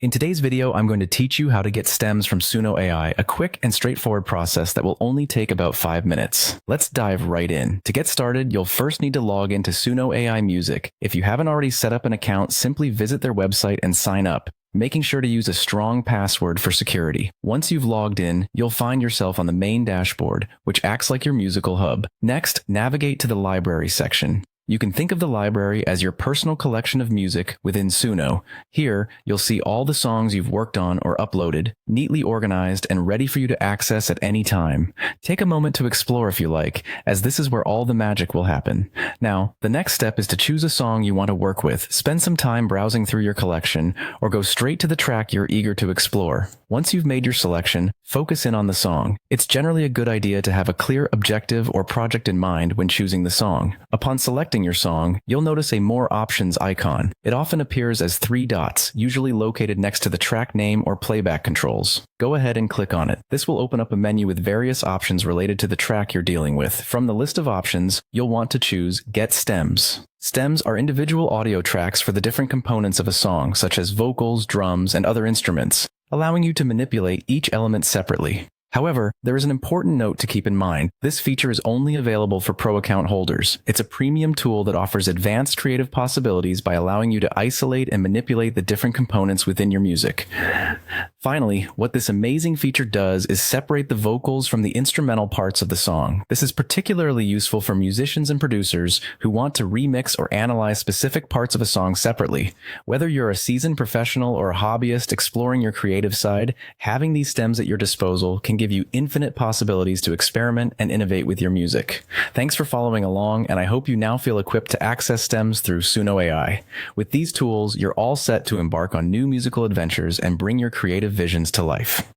In today's video, I'm going to teach you how to get stems from Suno AI, a quick and straightforward process that will only take about 5 minutes. Let's dive right in. To get started, you'll first need to log into Suno AI Music. If you haven't already set up an account, simply visit their website and sign up, making sure to use a strong password for security. Once you've logged in, you'll find yourself on the main dashboard, which acts like your musical hub. Next, navigate to the library section. You can think of the library as your personal collection of music within Suno. Here, you'll see all the songs you've worked on or uploaded, neatly organized and ready for you to access at any time. Take a moment to explore if you like, as this is where all the magic will happen. Now, the next step is to choose a song you want to work with. Spend some time browsing through your collection, or go straight to the track you're eager to explore. Once you've made your selection, focus in on the song. It's generally a good idea to have a clear objective or project in mind when choosing the song. Upon selecting your song, you'll notice a More Options icon. It often appears as 3 dots, usually located next to the track name or playback controls. Go ahead and click on it. This will open up a menu with various options related to the track you're dealing with. From the list of options, you'll want to choose Get Stems. Stems are individual audio tracks for the different components of a song, such as vocals, drums, and other instruments, allowing you to manipulate each element separately. However, there is an important note to keep in mind. This feature is only available for Pro account holders. It's a premium tool that offers advanced creative possibilities by allowing you to isolate and manipulate the different components within your music. Finally, what this amazing feature does is separate the vocals from the instrumental parts of the song. This is particularly useful for musicians and producers who want to remix or analyze specific parts of a song separately. Whether you're a seasoned professional or a hobbyist exploring your creative side, having these stems at your disposal can give you infinite possibilities to experiment and innovate with your music. Thanks for following along, and I hope you now feel equipped to access stems through Suno AI. With these tools, you're all set to embark on new musical adventures and bring your creative visions to life.